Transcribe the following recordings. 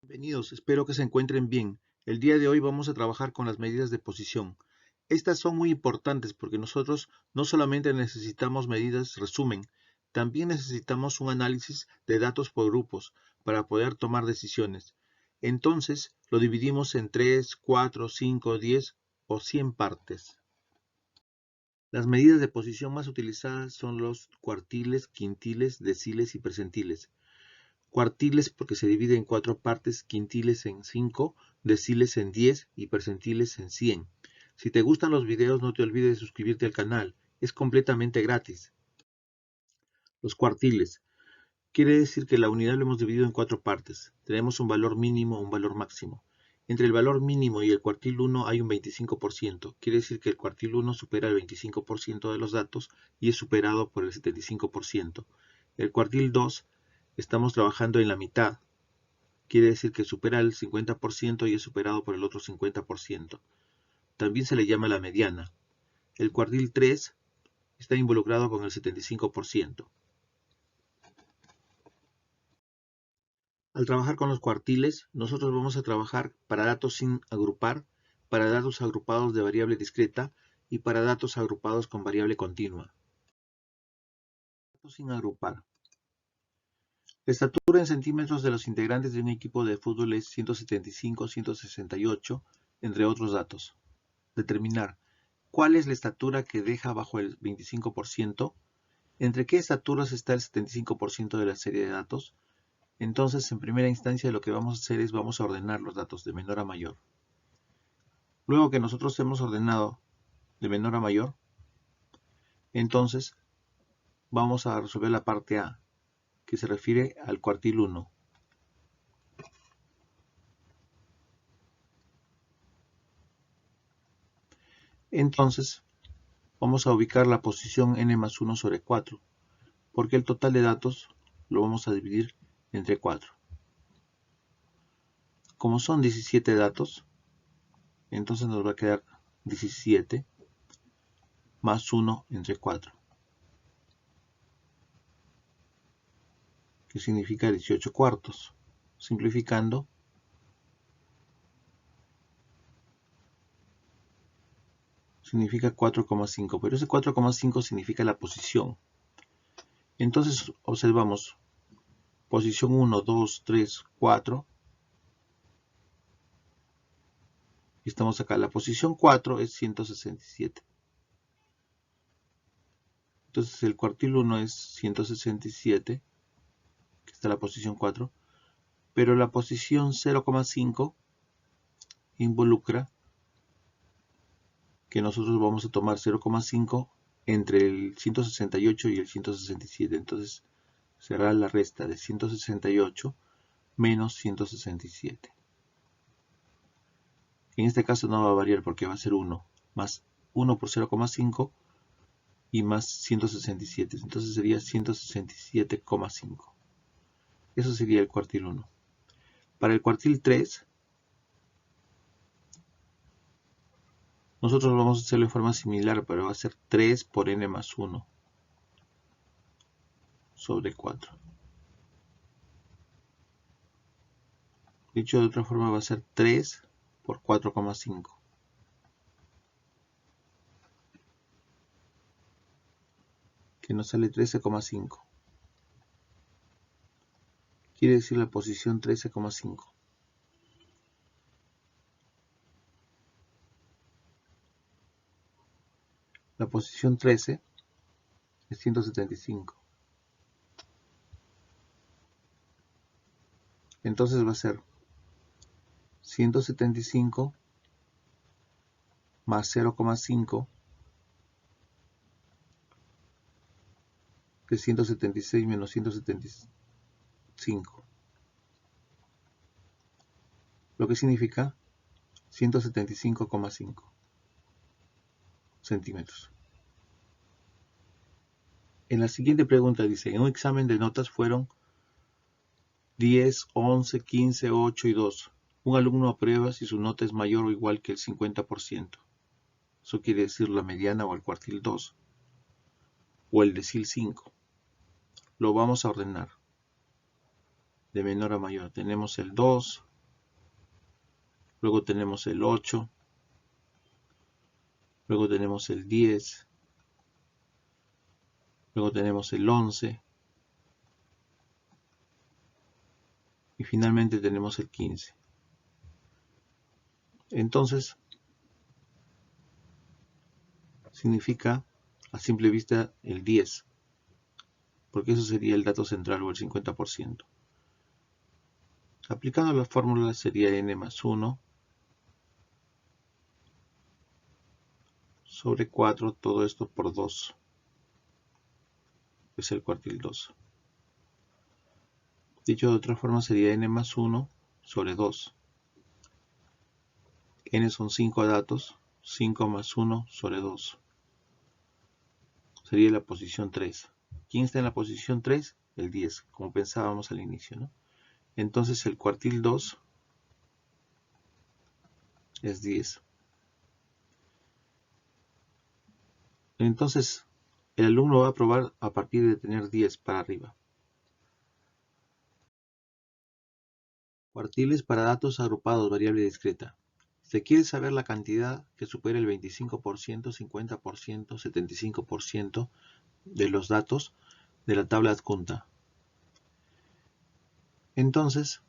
Bienvenidos, espero que se encuentren bien. El día de hoy vamos a trabajar con las medidas de posición. Estas son muy importantes porque nosotros no solamente necesitamos medidas resumen, también necesitamos un análisis de datos por grupos para poder tomar decisiones. Entonces, lo dividimos en 3, 4, 5, 10 o 100 partes. Las medidas de posición más utilizadas son los cuartiles, quintiles, deciles y percentiles. Cuartiles porque se divide en 4 partes, quintiles en 5, deciles en 10 y percentiles en 100. Si te gustan los videos, no te olvides de suscribirte al canal, es completamente gratis. Los cuartiles. Quiere decir que la unidad lo hemos dividido en 4 partes. Tenemos un valor mínimo, un valor máximo. Entre el valor mínimo y el cuartil 1 hay un 25%. Quiere decir que el cuartil 1 supera el 25% de los datos y es superado por el 75%. El cuartil 2 estamos trabajando en la mitad. Quiere decir que supera el 50% y es superado por el otro 50%. También se le llama la mediana. El cuartil 3 está involucrado con el 75%. Al trabajar con los cuartiles, nosotros vamos a trabajar para datos sin agrupar, para datos agrupados de variable discreta y para datos agrupados con variable continua. Datos sin agrupar. La estatura en centímetros de los integrantes de un equipo de fútbol es 175, 168, entre otros datos. Determinar cuál es la estatura que deja bajo el 25%, entre qué estaturas está el 75% de la serie de datos. Entonces, en primera instancia, lo que vamos a hacer es vamos a ordenar los datos de menor a mayor. Luego que nosotros hemos ordenado de menor a mayor, entonces vamos a resolver la parte A, que se refiere al cuartil 1. Entonces, vamos a ubicar la posición n más 1 sobre 4, porque el total de datos lo vamos a dividir entre 4. Como son 17 datos, entonces nos va a quedar 17 más 1 entre 4, que significa 18 cuartos. Simplificando, significa 4,5, pero ese 4,5 significa la posición. Entonces observamos posición 1, 2, 3, 4. Y estamos acá. La posición 4 es 167. Entonces el cuartil 1 es 167, que está la posición 4. Pero la posición 0,5 involucra que nosotros vamos a tomar 0,5 entre el 168 y el 167. Entonces será la resta de 168 menos 167. En este caso no va a variar porque va a ser 1, más 1 por 0,5 y más 167. Entonces sería 167,5. Eso sería el cuartil 1. Para el cuartil 3, nosotros vamos a hacerlo de forma similar, pero va a ser 3 por n más 1 sobre 4. Dicho de otra forma, va a ser 3 por 4,5. Que nos sale 13,5. Quiere decir la posición 13,5. La posición 13 es 175. Entonces va a ser 175 más 0,5 que es 176 menos 175. Lo que significa 175,5 centímetros. En la siguiente pregunta dice, en un examen de notas fueron 10, 11, 15, 8 y 2. Un alumno aprueba si su nota es mayor o igual que el 50%. Eso quiere decir la mediana o el cuartil 2 o el decil 5. Lo vamos a ordenar de menor a mayor. Tenemos el 2, luego tenemos el 8, luego tenemos el 10, luego tenemos el 11 y finalmente tenemos el 15. Entonces, significa a simple vista el 10, porque eso sería el dato central o el 50%. Aplicando la fórmula sería n más 1 sobre 4, todo esto por 2, que es el cuartil 2. Dicho de otra forma sería n más 1 sobre 2. N son 5 datos, 5 más 1 sobre 2. Sería la posición 3. ¿Quién está en la posición 3? El 10, como pensábamos al inicio, ¿no? Entonces el cuartil 2 es 10. Entonces el alumno va a probar a partir de tener 10 para arriba. Cuartiles para datos agrupados, variable discreta. Se quiere saber la cantidad que supera el 25%, 50%, 75% de los datos de la tabla adjunta. Entonces,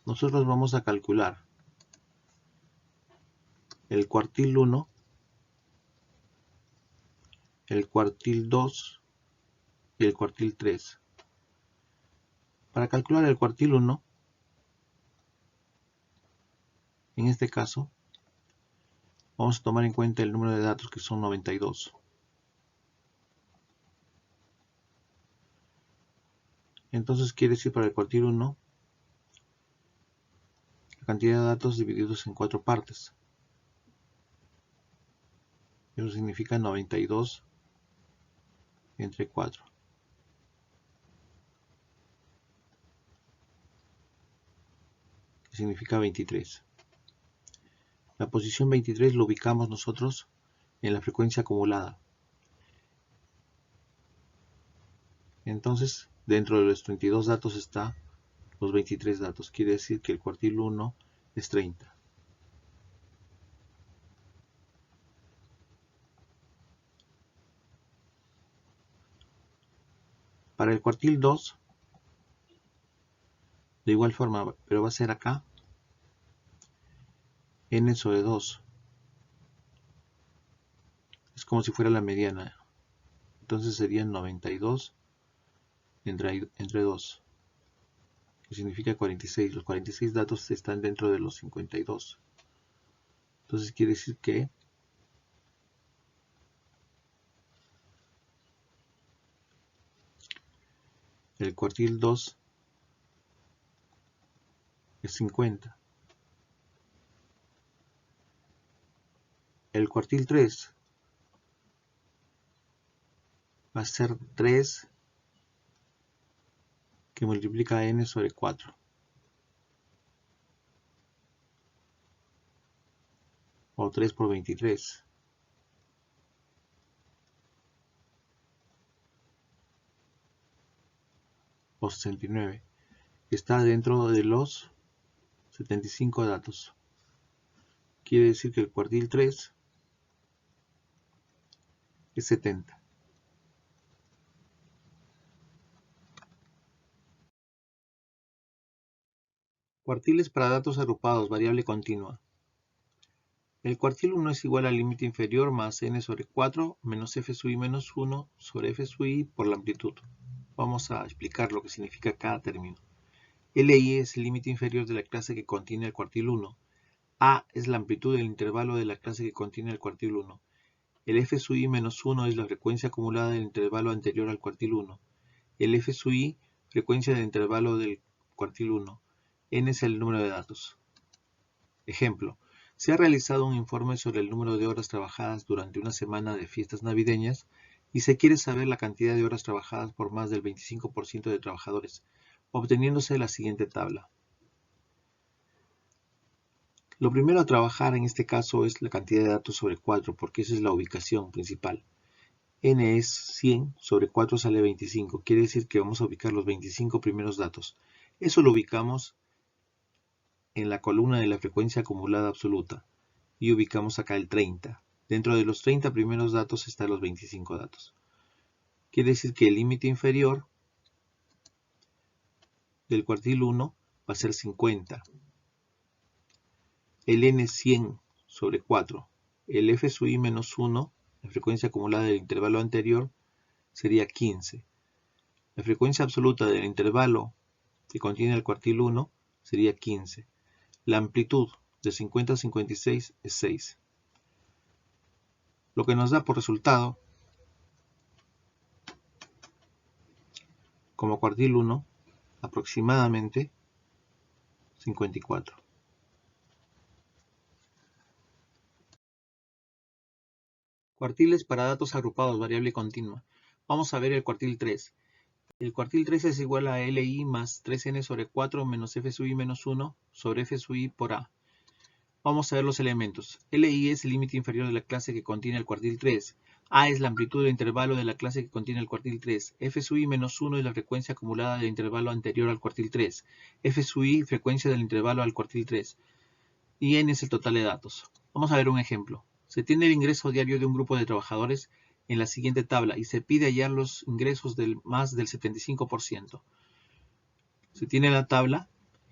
nosotros vamos a calcular el cuartil 1, el cuartil 2 y el cuartil 3. Para calcular el cuartil 1, en este caso, vamos a tomar en cuenta el número de datos que son 92. Entonces quiere decir para el cuartil 1, la cantidad de datos divididos en 4 partes. Eso significa 92 entre 4. Que significa 23. La posición 23 lo ubicamos nosotros en la frecuencia acumulada. Entonces, dentro de los 32 datos está los 23 datos. Quiere decir que el cuartil 1 es 30. Para el cuartil 2, de igual forma, pero va a ser acá, n sobre 2. Es como si fuera la mediana. Entonces serían 92 entre 2, que significa 46. Los 46 datos están dentro de los 52. Entonces quiere decir que el cuartil 2 es 50. El cuartil 3 va a ser 3 que multiplica n sobre 4. O 3 por 23. O 69. Está dentro de los 75 datos. Quiere decir que el cuartil 3 es 70. Cuartiles para datos agrupados, variable continua. El cuartil 1 es igual al límite inferior más n sobre 4 menos f sub i menos 1 sobre f sub i por la amplitud. Vamos a explicar lo que significa cada término. LI es el límite inferior de la clase que contiene el cuartil 1. A es la amplitud del intervalo de la clase que contiene el cuartil 1. El f sub i menos 1 es la frecuencia acumulada del intervalo anterior al cuartil 1. El f sub i, frecuencia del intervalo del cuartil 1. N es el número de datos. Ejemplo, se ha realizado un informe sobre el número de horas trabajadas durante una semana de fiestas navideñas y se quiere saber la cantidad de horas trabajadas por más del 25% de trabajadores, obteniéndose la siguiente tabla. Lo primero a trabajar en este caso es la cantidad de datos sobre 4, porque esa es la ubicación principal. N es 100, sobre 4 sale 25, quiere decir que vamos a ubicar los 25 primeros datos. Eso lo ubicamos en la columna de la frecuencia acumulada absoluta y ubicamos acá el 30. Dentro de los 30 primeros datos están los 25 datos. Quiere decir que el límite inferior del cuartil 1 va a ser 50. El n es 100 sobre 4. El f sub i menos 1, la frecuencia acumulada del intervalo anterior, sería 15. La frecuencia absoluta del intervalo que contiene el cuartil 1 sería 15. La amplitud de 50 a 56 es 6. Lo que nos da por resultado, como cuartil 1, aproximadamente 54. Cuartiles para datos agrupados, variable continua. Vamos a ver el cuartil 3. El cuartil 3 es igual a LI más 3n sobre 4 menos f sub i menos 1 sobre f sub i por a. Vamos a ver los elementos. LI es el límite inferior de la clase que contiene el cuartil 3. A es la amplitud del intervalo de la clase que contiene el cuartil 3. F sub i menos 1 es la frecuencia acumulada del intervalo anterior al cuartil 3. F sub i, frecuencia del intervalo al cuartil 3. Y n es el total de datos. Vamos a ver un ejemplo. Se tiene el ingreso diario de un grupo de trabajadores en la siguiente tabla y se pide hallar los ingresos del más del 75%. Se tiene la tabla,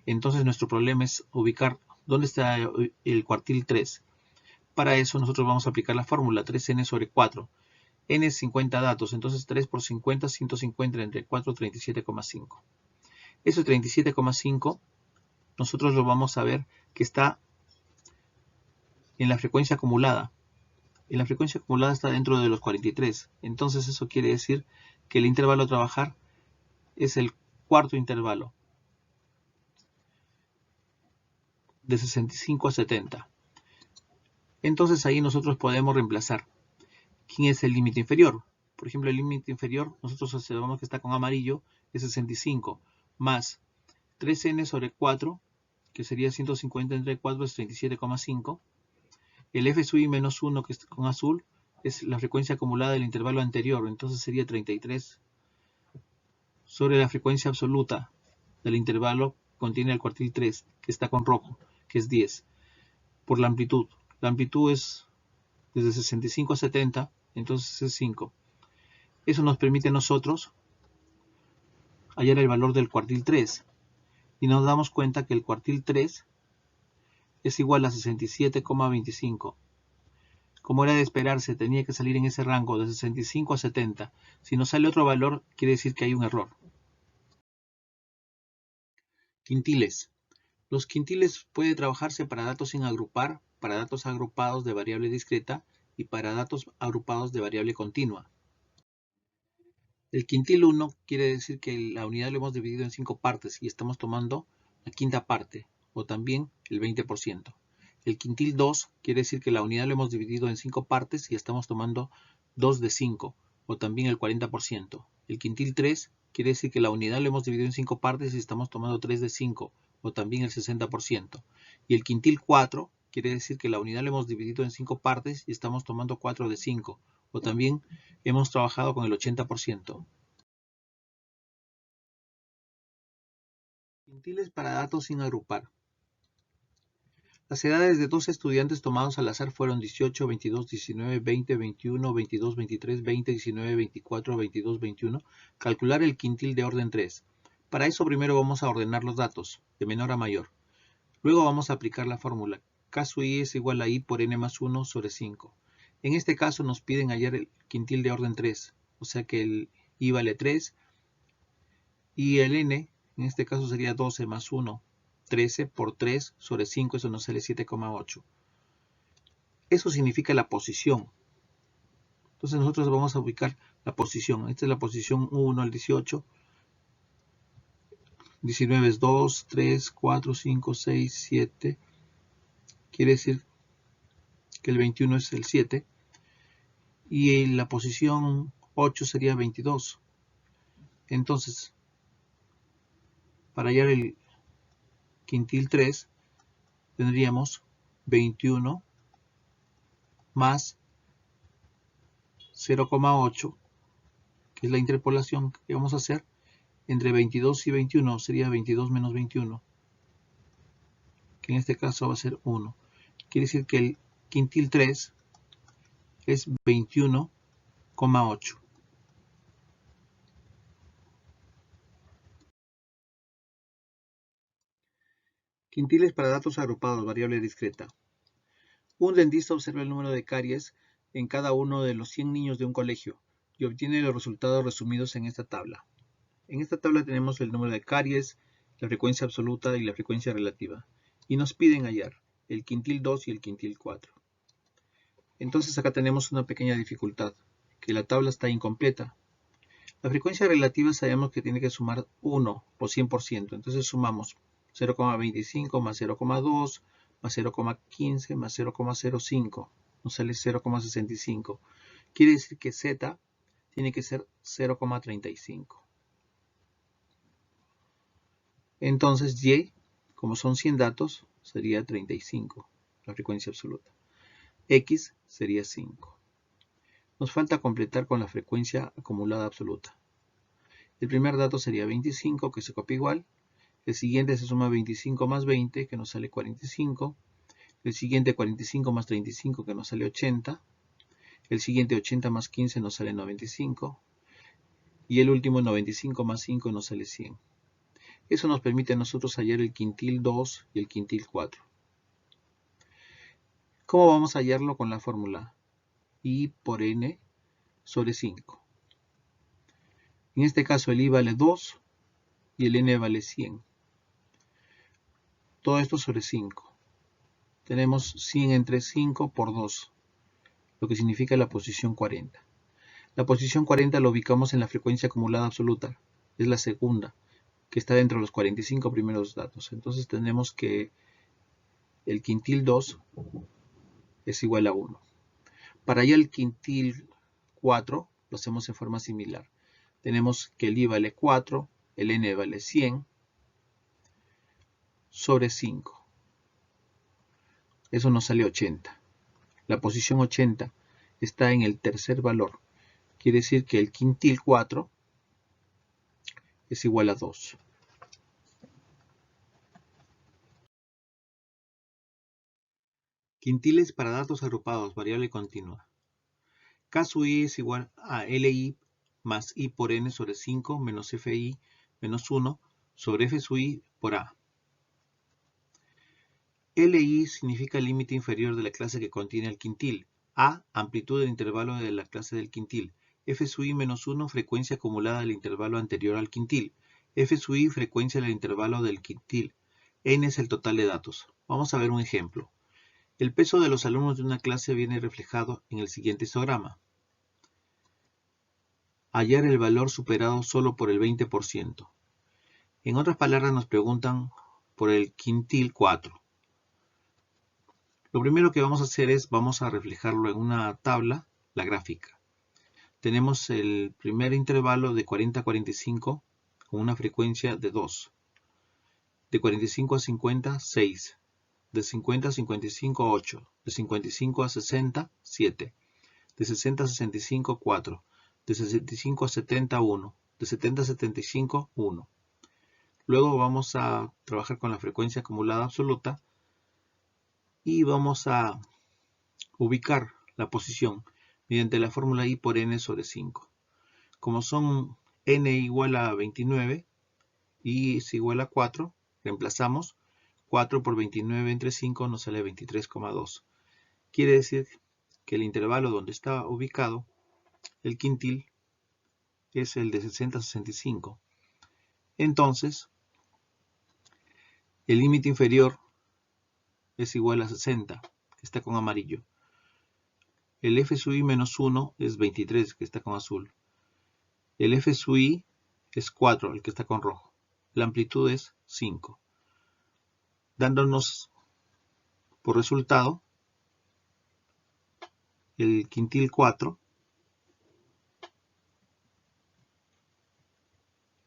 entonces nuestro problema es ubicar dónde está el cuartil 3. Para eso nosotros vamos a aplicar la fórmula 3n sobre 4. n es 50 datos, entonces 3 por 50, 150 entre 4, 37,5. Ese 37,5 nosotros lo vamos a ver que está en la frecuencia acumulada. En la frecuencia acumulada está dentro de los 43. Entonces eso quiere decir que el intervalo a trabajar es el cuarto intervalo, de 65 a 70. Entonces ahí nosotros podemos reemplazar quién es el límite inferior. Por ejemplo, el límite inferior, nosotros observamos que está con amarillo, es 65, más 3n sobre 4, que sería 150 entre 4, es 37,5. El f sub i menos 1, que está con azul, es la frecuencia acumulada del intervalo anterior, entonces sería 33 sobre la frecuencia absoluta del intervalo que contiene el cuartil 3, que está con rojo, que es 10, por la amplitud. La amplitud es desde 65 a 70, entonces es 5. Eso nos permite a nosotros hallar el valor del cuartil 3. Y nos damos cuenta que el cuartil 3 es igual a 67,25. Como era de esperarse, tenía que salir en ese rango de 65 a 70. Si nos sale otro valor, quiere decir que hay un error. Quintiles. Los quintiles pueden trabajarse para datos sin agrupar, para datos agrupados de variable discreta y para datos agrupados de variable continua. El quintil 1 quiere decir que la unidad lo hemos dividido en 5 partes y estamos tomando la quinta parte, o también el 20%. El quintil 2 quiere decir que la unidad lo hemos dividido en 5 partes y estamos tomando 2 de 5, o también el 40%. El quintil 3 quiere decir que la unidad lo hemos dividido en 5 partes y estamos tomando 3 de 5, o también el 60%. Y el quintil 4 quiere decir que la unidad lo hemos dividido en 5 partes y estamos tomando 4 de 5, o también hemos trabajado con el 80%. Quintiles para datos sin agrupar. Las edades de 12 estudiantes tomados al azar fueron 18, 22, 19, 20, 21, 22, 23, 20, 19, 24, 22, 21. Calcular el quintil de orden 3. Para eso primero vamos a ordenar los datos, de menor a mayor. Luego vamos a aplicar la fórmula. K sub i es igual a i por n más 1 sobre 5. En este caso nos piden hallar el quintil de orden 3, o sea que el i vale 3 y el n en este caso sería 12 más 1, 13 por 3 sobre 5, eso nos sale 7,8. Eso significa la posición. Entonces nosotros vamos a ubicar la posición. Esta es la posición 1 al 18. 19 es 2, 3, 4, 5, 6, 7. Quiere decir que el 21 es el 7. Y la posición 8 sería 22. Entonces, para hallar el quintil 3, tendríamos 21 más 0,8, que es la interpolación que vamos a hacer entre 22 y 21, sería 22 menos 21, que en este caso va a ser 1. Quiere decir que el quintil 3 es 21,8. Quintiles para datos agrupados, variable discreta. Un dentista observa el número de caries en cada uno de los 100 niños de un colegio y obtiene los resultados resumidos en esta tabla. En esta tabla tenemos el número de caries, la frecuencia absoluta y la frecuencia relativa. Y nos piden hallar el quintil 2 y el quintil 4. Entonces acá tenemos una pequeña dificultad, que la tabla está incompleta. La frecuencia relativa sabemos que tiene que sumar 1 por 100%. Entonces sumamos 0,25 más 0,2 más 0,15 más 0,05. Nos sale 0,65. Quiere decir que Z tiene que ser 0,35. Entonces Y, como son 100 datos, sería 35, la frecuencia absoluta. X sería 5. Nos falta completar con la frecuencia acumulada absoluta. El primer dato sería 25, que se copia igual. El siguiente se suma 25 más 20, que nos sale 45. El siguiente 45 más 35, que nos sale 80. El siguiente 80 más 15 nos sale 95. Y el último 95 más 5 nos sale 100. Eso nos permite a nosotros hallar el quintil 2 y el quintil 4. ¿Cómo vamos a hallarlo? Con la fórmula I por N sobre 5. En este caso el I vale 2 y el N vale 100. Todo esto sobre 5. Tenemos 100 entre 5 por 2, lo que significa la posición 40. La posición 40 la ubicamos en la frecuencia acumulada absoluta. Es la segunda, que está dentro de los 45 primeros datos. Entonces tenemos que el quintil 2 es igual a 1. Para hallar el quintil 4 lo hacemos en forma similar. Tenemos que el I vale 4, el N vale 100 sobre 5. Eso nos sale 80. La posición 80 está en el tercer valor. Quiere decir que el quintil 4 es igual a 2. Quintiles para datos agrupados, variable continua. K sub i es igual a Li más I por N sobre 5 menos Fi menos 1 sobre F sub i por A. Li significa el límite inferior de la clase que contiene el quintil. A, amplitud del intervalo de la clase del quintil. F sub i menos 1, frecuencia acumulada del intervalo anterior al quintil. F sub i, frecuencia del intervalo del quintil. N es el total de datos. Vamos a ver un ejemplo. El peso de los alumnos de una clase viene reflejado en el siguiente histograma. Hallar el valor superado solo por el 20%. En otras palabras nos preguntan por el quintil 4. Lo primero que vamos a hacer es, vamos a reflejarlo en una tabla, la gráfica. Tenemos el primer intervalo de 40 a 45 con una frecuencia de 2. De 45 a 50, 6. De 50 a 55, 8. De 55 a 60, 7. De 60 a 65, 4. De 65 a 70, 1. De 70 a 75, 1. Luego vamos a trabajar con la frecuencia acumulada absoluta y vamos a ubicar la posición mediante la fórmula I por N sobre 5. Como son N igual a 29, I es igual a 4, reemplazamos. 4 por 29 entre 5 nos sale 23,2. Quiere decir que el intervalo donde está ubicado el quintil es el de 60 a 65. Entonces, el límite inferior es igual a 60, que está con amarillo. El F sub i menos 1 es 23, que está con azul. El F sub i es 4, el que está con rojo. La amplitud es 5. Dándonos por resultado el quintil 4,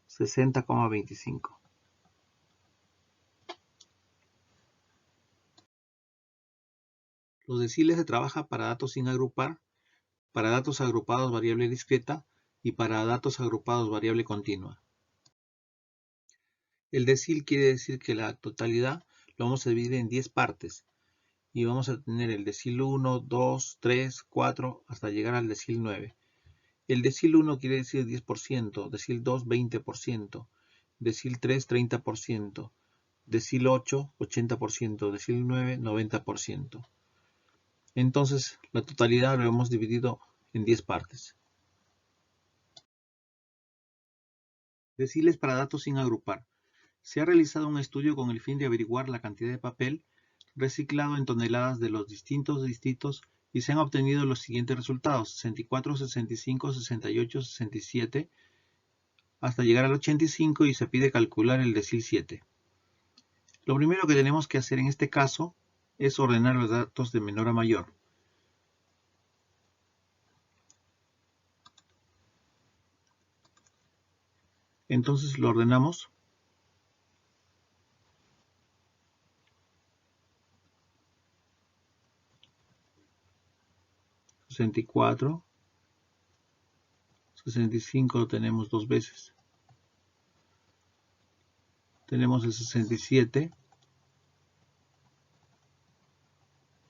60,25. Los deciles se trabaja para datos sin agrupar, para datos agrupados variable discreta y para datos agrupados variable continua. El decil quiere decir que la totalidad lo vamos a dividir en 10 partes. Y vamos a tener el decil 1, 2, 3, 4, hasta llegar al decil 9. El decil 1 quiere decir 10%, decil 2, 20%, decil 3, 30%, decil 8, 80%, decil 9, 90%. Entonces, la totalidad lo hemos dividido en 10 partes. Deciles para datos sin agrupar. Se ha realizado un estudio con el fin de averiguar la cantidad de papel reciclado en toneladas de los distintos distritos y se han obtenido los siguientes resultados: 64, 65, 68, 67, hasta llegar al 85, y se pide calcular el decil 7. Lo primero que tenemos que hacer en este caso es ordenar los datos de menor a mayor. Entonces lo ordenamos. $64, 65 lo tenemos dos veces. Tenemos el 67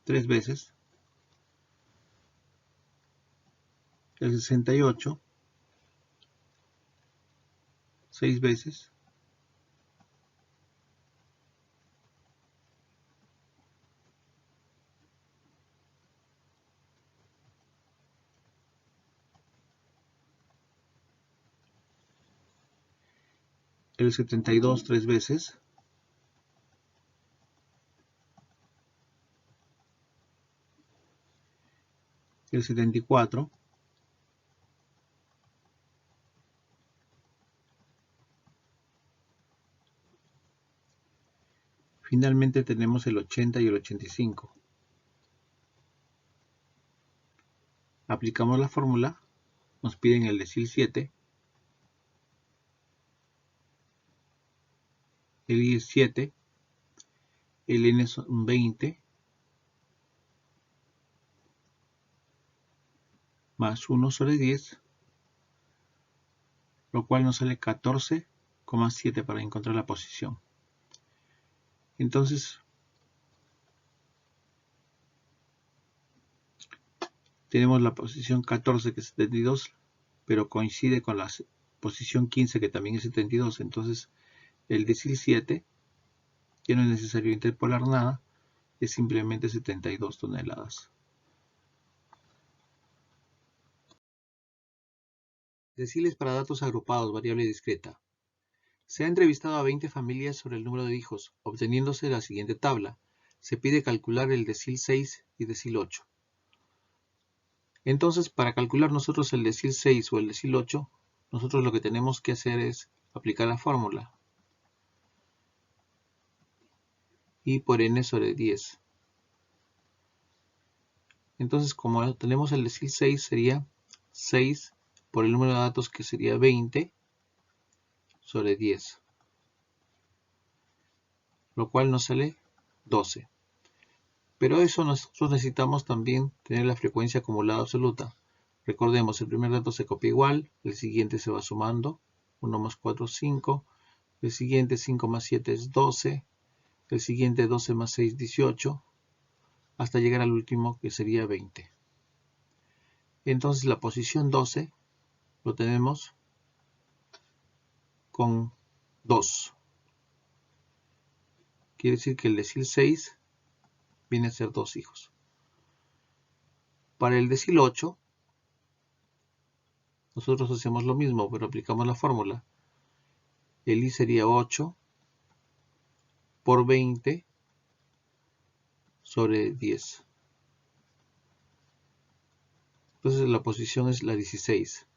tres veces. El 68 6 veces. El 72 tres veces. El 74. Finalmente tenemos el 80 y el 85. Aplicamos la fórmula, nos piden el decil 7, el i es 7, el n son 20, más 1 sobre 10, lo cual nos sale 14,7 para encontrar la posición. Entonces, tenemos la posición 14, que es 72, pero coincide con la posición 15, que también es 72. Entonces, el decil 7, que no es necesario interpolar nada, es simplemente 72 toneladas. Deciles para datos agrupados, variable discreta. Se ha entrevistado a 20 familias sobre el número de hijos, obteniéndose la siguiente tabla. Se pide calcular el decil 6 y decil 8. Entonces, para calcular nosotros el decil 6 o el decil 8, nosotros lo que tenemos que hacer es aplicar la fórmula. I por n sobre 10. Entonces, como tenemos el decil 6, sería 6 por el número de datos, que sería 20 sobre 10. Lo cual nos sale 12. Pero eso nosotros necesitamos también tener la frecuencia acumulada absoluta. Recordemos, el primer dato se copia igual, el siguiente se va sumando, 1 más 4 es 5, el siguiente 5 más 7 es 12, el siguiente 12 más 6 18, hasta llegar al último, que sería 20. Entonces la posición 12 lo tenemos con 2. Quiere decir que el decil 6 viene a ser 2 hijos. Para el decil 8, nosotros hacemos lo mismo, pero aplicamos la fórmula. El i sería 8 por 20 sobre 10. Entonces la posición es la 16.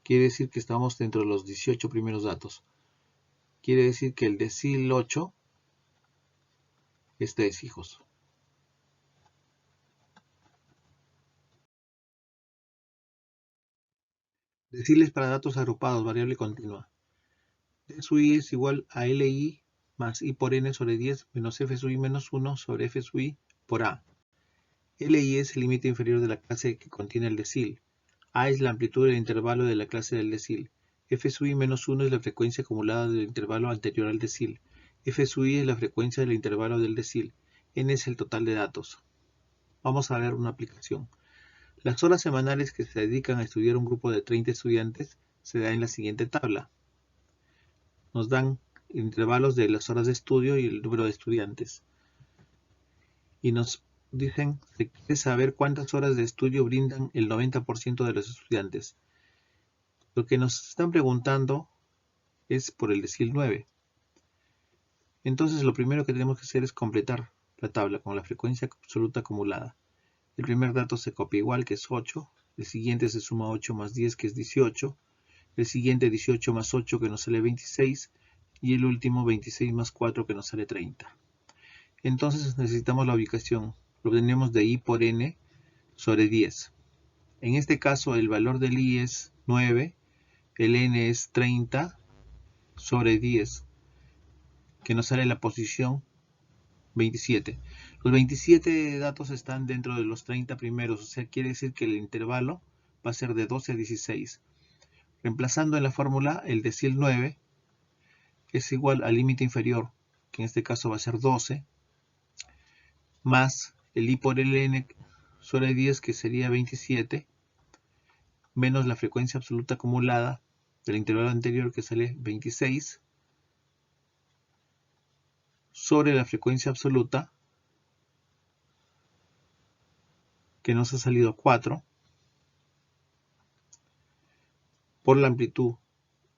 Quiere decir que estamos dentro de los 18 primeros datos. Quiere decir que el decil 8 es 3 hijos. Deciles para datos agrupados, variable continua. D sub i es igual a li más i por n sobre 10 menos f sub i menos 1 sobre f sub i por a. Li es el límite inferior de la clase que contiene el decil. A es la amplitud del intervalo de la clase del decil. F sub i menos 1 es la frecuencia acumulada del intervalo anterior al decil. F sub I es la frecuencia del intervalo del decil. N es el total de datos. Vamos a ver una aplicación. Las horas semanales que se dedican a estudiar un grupo de 30 estudiantes se da en la siguiente tabla. Nos dan intervalos de las horas de estudio y el número de estudiantes. Y nos dicen, se quiere saber cuántas horas de estudio brindan el 90% de los estudiantes. Lo que nos están preguntando es por el decil 9. Entonces lo primero que tenemos que hacer es completar la tabla con la frecuencia absoluta acumulada. El primer dato se copia igual, que es 8. El siguiente se suma 8 más 10, que es 18. El siguiente 18 más 8, que nos sale 26. Y el último 26 más 4, que nos sale 30. Entonces necesitamos la ubicación. Lo obtenemos de I por N sobre 10. En este caso el valor del I es 9. El N es 30 sobre 10, que nos sale la posición 27. Los 27 datos están dentro de los 30 primeros, o sea, quiere decir que el intervalo va a ser de 12 a 16. Reemplazando en la fórmula, el decil 9 es igual al límite inferior, que en este caso va a ser 12, más el I por el N sobre 10, que sería 27, menos la frecuencia absoluta acumulada del intervalo anterior, que sale 26, sobre la frecuencia absoluta, que nos ha salido 4, por la amplitud,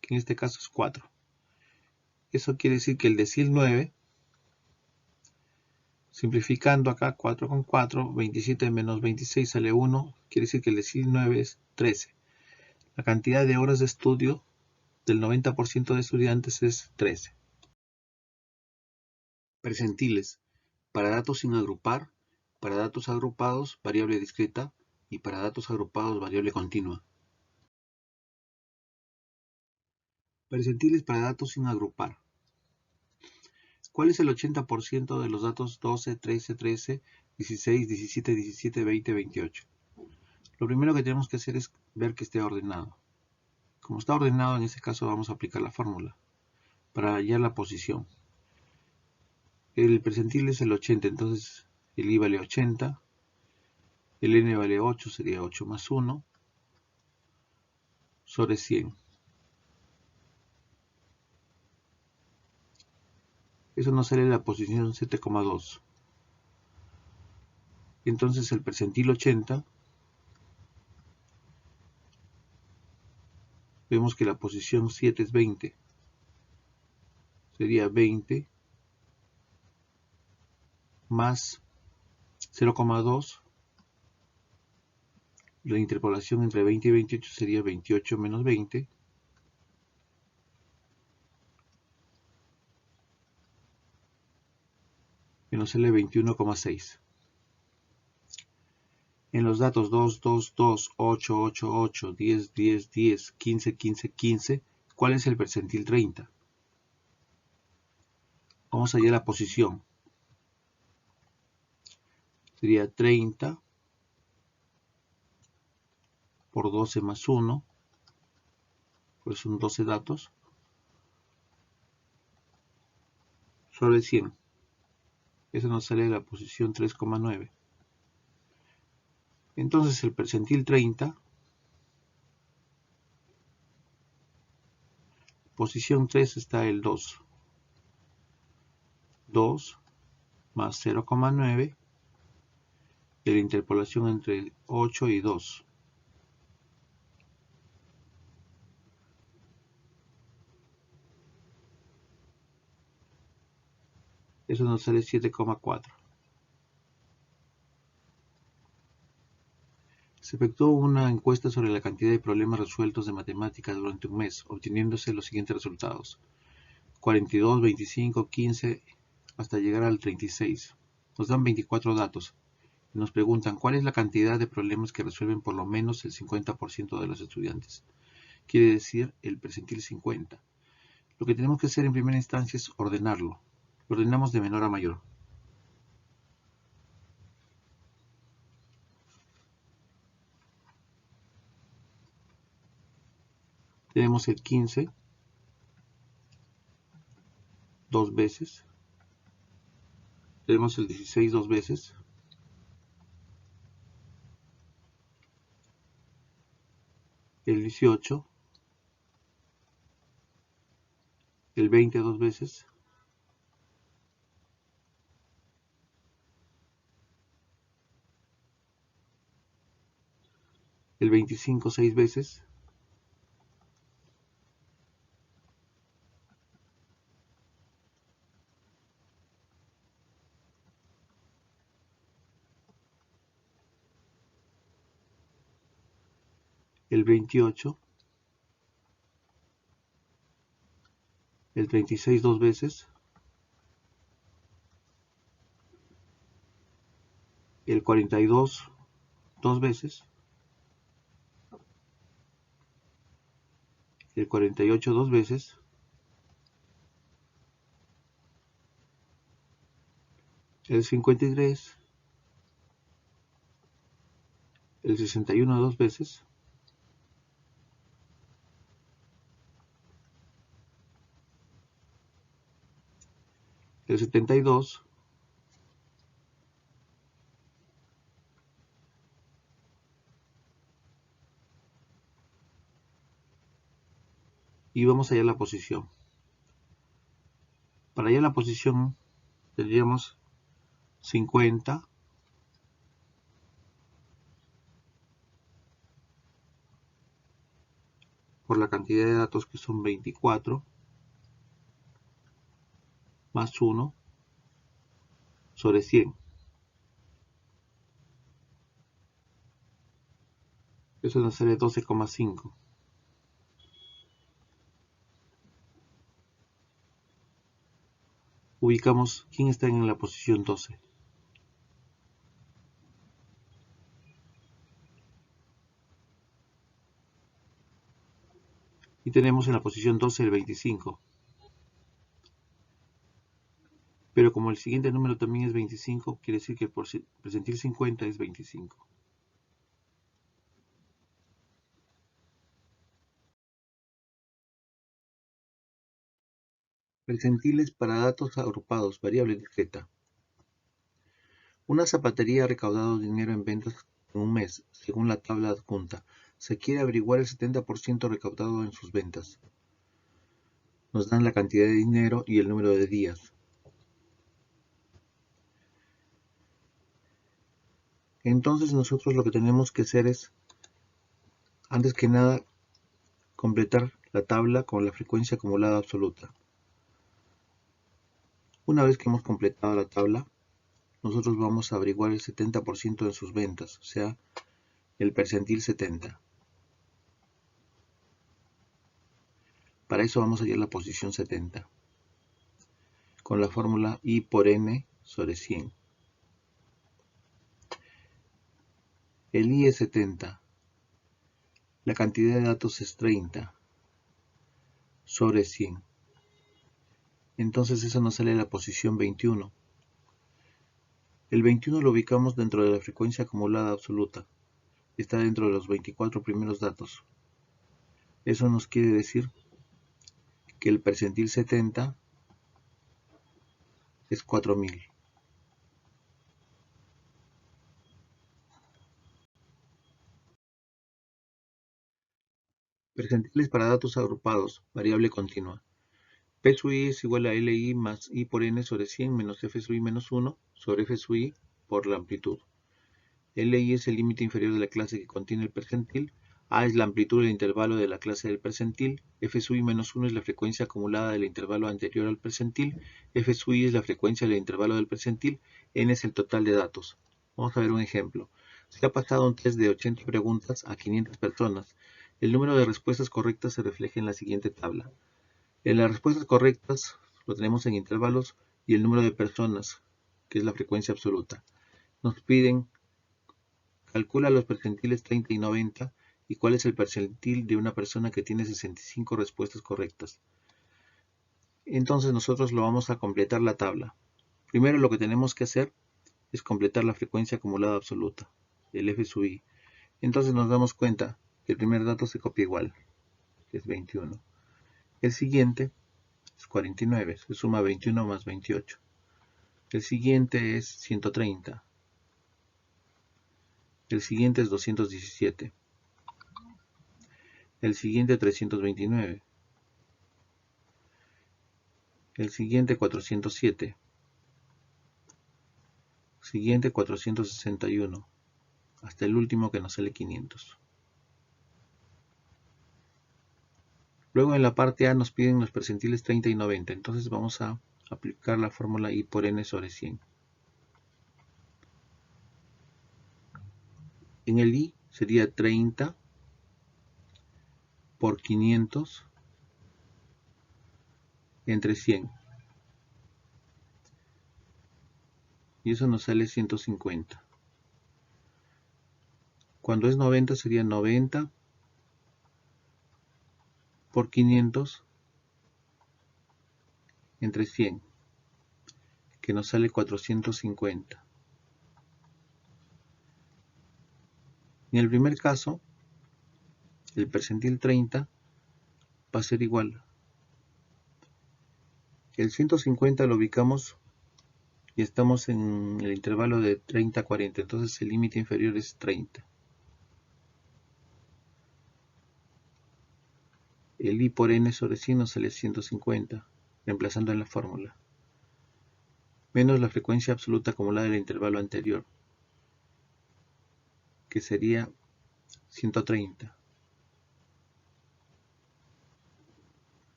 que en este caso es 4. Eso quiere decir que el decil 9, simplificando acá 4 con 4, 27 menos 26 sale 1, quiere decir que el decil 9 es 13. La cantidad de horas de estudio del 90% de estudiantes es 13. Percentiles. Para datos sin agrupar, para datos agrupados, variable discreta, y para datos agrupados, variable continua. Percentiles para datos sin agrupar. ¿Cuál es el 80% de los datos 12, 13, 13, 16, 17, 17, 20, 28? Lo primero que tenemos que hacer es ver que esté ordenado. Como está ordenado, en este caso vamos a aplicar la fórmula para hallar la posición. El percentil es el 80, entonces el I vale 80, el N vale 8, sería 8 más 1, sobre 100. Eso nos sale la posición 7,2. Entonces el percentil 80, vemos que la posición 7 es 20. Sería 20 más 0,2. La interpolación entre 20 y 28 sería 28 menos 20. Que nos sale 21,6. En los datos 2, 2, 2, 8, 8, 8, 10, 10, 10, 15, 15, 15, ¿cuál es el percentil 30? Vamos a hallar la posición. Sería 30 por 12 más 1, pues son 12 datos, sobre 100. Eso nos sale la posición 3,9. Entonces el percentil 30, posición 3 está el 2. 2 más 0,9 de la interpolación entre 8 y 2. Eso nos sale 7,4. Se efectuó una encuesta sobre la cantidad de problemas resueltos de matemáticas durante un mes, obteniéndose los siguientes resultados: 42, 25, 15, hasta llegar al 36. Nos dan 24 datos. Y nos preguntan cuál es la cantidad de problemas que resuelven por lo menos el 50% de los estudiantes. Quiere decir el percentil 50. Lo que tenemos que hacer en primera instancia es ordenarlo. Lo ordenamos de menor a mayor. Tenemos el 15, dos veces. Tenemos el 16 dos veces. El 18. El 20 dos veces. El 25 seis veces. El 28. El 36 dos veces. El 42 dos veces. El 48 dos veces. El 53. El 61 dos veces. El 72. Y vamos a hallar la posición. Para hallar la posición tendríamos 50 por la cantidad de datos que son 24 más 1 sobre 100. Eso nos sale 12,5. Ubicamos quién está en la posición 12. Y tenemos en la posición 12 el 25. Pero como el siguiente número también es 25, quiere decir que el percentil 50 es 25. Percentiles para datos agrupados, variable discreta. Una zapatería ha recaudado dinero en ventas en un mes, según la tabla adjunta. Se quiere averiguar el 70% recaudado en sus ventas. Nos dan la cantidad de dinero y el número de días. Entonces nosotros lo que tenemos que hacer es, antes que nada, completar la tabla con la frecuencia acumulada absoluta. Una vez que hemos completado la tabla, nosotros vamos a averiguar el 70% de sus ventas, o sea, el percentil 70. Para eso vamos a hallar la posición 70, con la fórmula I por N sobre 100. El I es 70, la cantidad de datos es 30 sobre 100. Entonces eso nos sale la posición 21. El 21 lo ubicamos dentro de la frecuencia acumulada absoluta. Está dentro de los 24 primeros datos. Eso nos quiere decir que el percentil 70 es 4000. Percentiles para datos agrupados, variable continua. P sub i es igual a LI más I por N sobre 100 menos F sub i menos 1 sobre F sub i por la amplitud. LI es el límite inferior de la clase que contiene el percentil. A es la amplitud del intervalo de la clase del percentil. F sub i menos 1 es la frecuencia acumulada del intervalo anterior al percentil. F sub i es la frecuencia del intervalo del percentil. N es el total de datos. Vamos a ver un ejemplo. Se ha pasado un test de 80 preguntas a 500 personas. El número de respuestas correctas se refleja en la siguiente tabla. En las respuestas correctas lo tenemos en intervalos y el número de personas, que es la frecuencia absoluta. Nos piden, calcula los percentiles 30 y 90 y cuál es el percentil de una persona que tiene 65 respuestas correctas. Entonces nosotros lo vamos a completar la tabla. Primero lo que tenemos que hacer es completar la frecuencia acumulada absoluta, el F sub i. Entonces nos damos cuenta que el primer dato se copia igual, que es 21. El siguiente es 49, se suma 21 más 28. El siguiente es 130. El siguiente es 217. El siguiente 329. El siguiente 407. Siguiente 461. Hasta el último que nos sale 500. Luego en la parte A nos piden los percentiles 30 y 90. Entonces vamos a aplicar la fórmula I por N sobre 100. En el I sería 30 por 500 entre 100. Y eso nos sale 150. Cuando es 90 sería 90 por 500 entre 100, que nos sale 450. En el primer caso, el percentil 30 va a ser igual. El 150 lo ubicamos y estamos en el intervalo de 30 a 40, entonces el límite inferior es 30. El I por N sobre 100 nos sale 150, reemplazando en la fórmula, menos la frecuencia absoluta acumulada del intervalo anterior, que sería 130.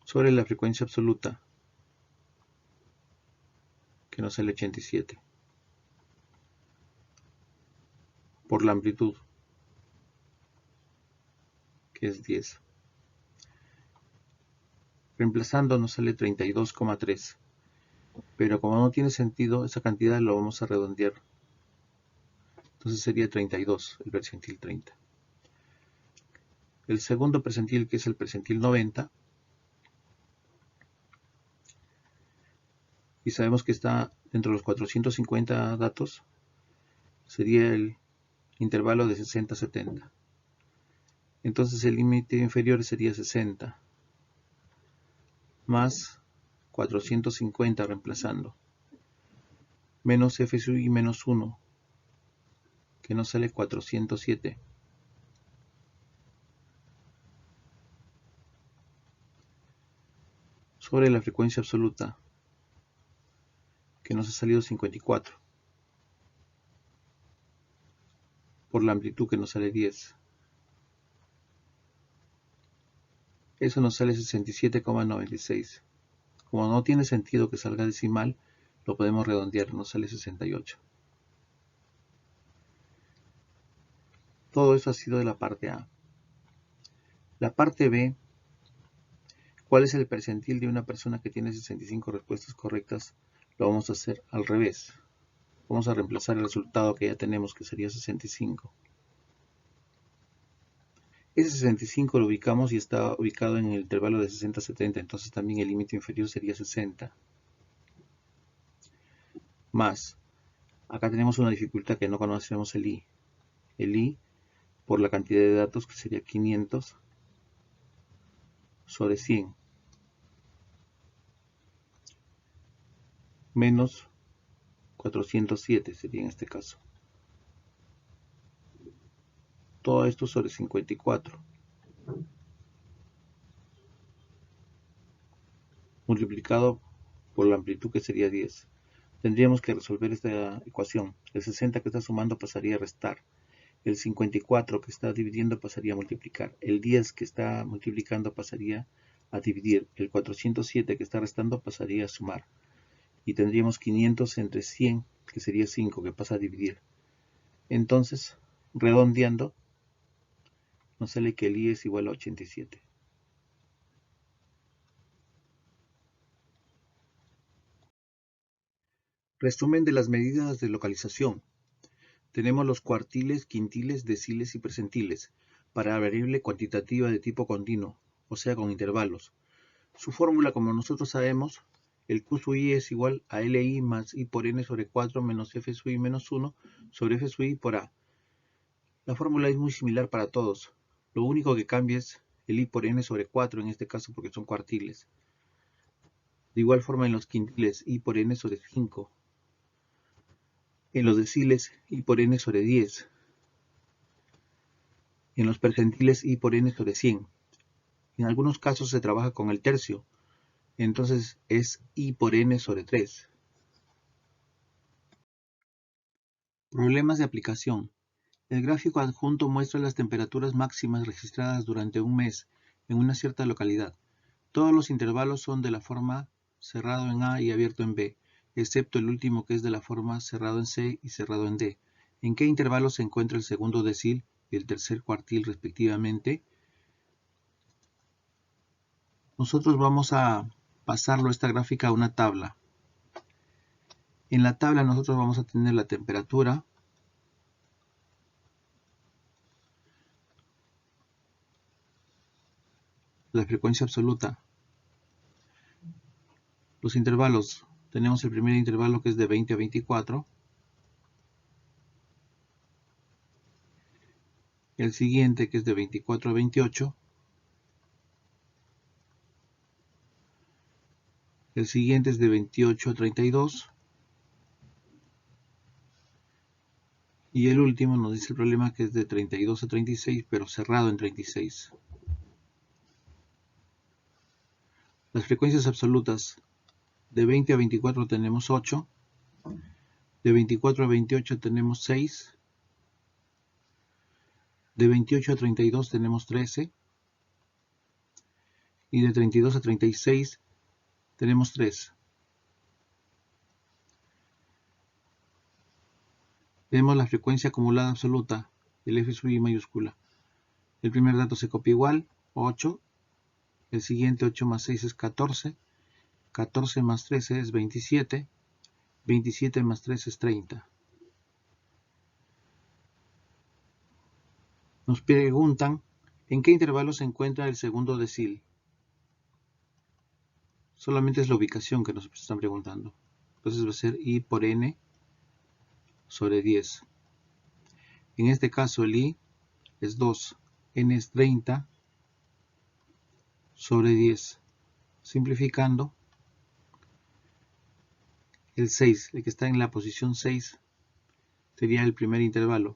Sobre la frecuencia absoluta, que nos sale 87. Por la amplitud, que es 10. Reemplazando nos sale 32,3. Pero como no tiene sentido, esa cantidad lo vamos a redondear. Entonces sería 32, el percentil 30. El segundo percentil, que es el percentil 90, y sabemos que está dentro de los 450 datos, sería el intervalo de 60 a 70. Entonces el límite inferior sería 60 más 450 reemplazando, menos f sub i menos 1, que nos sale 407. Sobre la frecuencia absoluta, que nos ha salido 54. Por la amplitud, que nos sale 10. Eso nos sale 67,96. Como no tiene sentido que salga decimal, lo podemos redondear, nos sale 68. Todo eso ha sido de la parte A. La parte B, ¿cuál es el percentil de una persona que tiene 65 respuestas correctas? Lo vamos a hacer al revés. Vamos a reemplazar el resultado que ya tenemos, que sería 65. Ese 65 lo ubicamos y está ubicado en el intervalo de 60 a 70, entonces también el límite inferior sería 60. Más, acá tenemos una dificultad que no conocemos el I. El I por la cantidad de datos, que sería 500 sobre 100. Menos 407 sería en este caso. Todo esto sobre 54. Multiplicado por la amplitud, que sería 10. Tendríamos que resolver esta ecuación. El 60 que está sumando pasaría a restar. El 54 que está dividiendo pasaría a multiplicar. El 10 que está multiplicando pasaría a dividir. El 407 que está restando pasaría a sumar. Y tendríamos 500 entre 100, que sería 5, que pasa a dividir. Entonces, redondeando, nos sale que el I es igual a 87. Resumen de las medidas de localización. Tenemos los cuartiles, quintiles, deciles y percentiles para la variable cuantitativa de tipo continuo, o sea con intervalos. Su fórmula, como nosotros sabemos, el Q sub i es igual a Li más I por N sobre 4 menos F sub i menos 1 sobre F sub i por A. La fórmula es muy similar para todos. Lo único que cambia es el i por n sobre 4 en este caso porque son cuartiles. De igual forma en los quintiles i por n sobre 5. En los deciles i por n sobre 10. En los percentiles i por n sobre 100. En algunos casos se trabaja con el tercio, entonces es i por n sobre 3. Problemas de aplicación. El gráfico adjunto muestra las temperaturas máximas registradas durante un mes en una cierta localidad. Todos los intervalos son de la forma cerrado en A y abierto en B, excepto el último que es de la forma cerrado en C y cerrado en D. ¿En qué intervalo se encuentra el segundo decil y el tercer cuartil respectivamente? Nosotros vamos a pasarlo esta gráfica a una tabla. En la tabla nosotros vamos a tener la temperatura, la frecuencia absoluta, los intervalos. Tenemos el primer intervalo que es de 20 a 24, el siguiente que es de 24 a 28, el siguiente es de 28 a 32, y el último nos dice el problema que es de 32 a 36, pero cerrado en 36. Las frecuencias absolutas, de 20 a 24 tenemos 8, de 24 a 28 tenemos 6, de 28 a 32 tenemos 13, y de 32 a 36 tenemos 3. Vemos la frecuencia acumulada absoluta, el F sub I mayúscula. El primer dato se copia igual, 8. El siguiente 8 más 6 es 14. 14 más 13 es 27. 27 más 3 es 30. Nos preguntan, ¿en qué intervalo se encuentra el segundo decil? Solamente es la ubicación que nos están preguntando. Entonces va a ser I por N sobre 10. En este caso el I es 2. N es 30 sobre 10. Simplificando, el 6, el que está en la posición 6, sería el primer intervalo.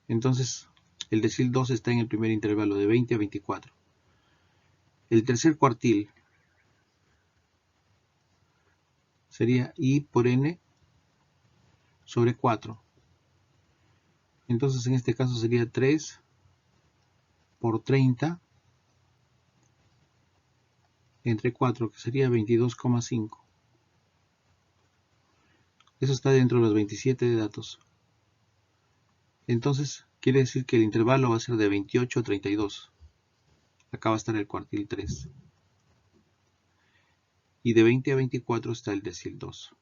Entonces, el decil 2 está en el primer intervalo, de 20 a 24. El tercer cuartil sería I por N sobre 4. Entonces, en este caso sería 3 por 30 entre 4, que sería 22,5. Eso está dentro de los 27 de datos. Entonces, quiere decir que el intervalo va a ser de 28 a 32. Acá va a estar el cuartil 3. Y de 20 a 24 está el decil 2.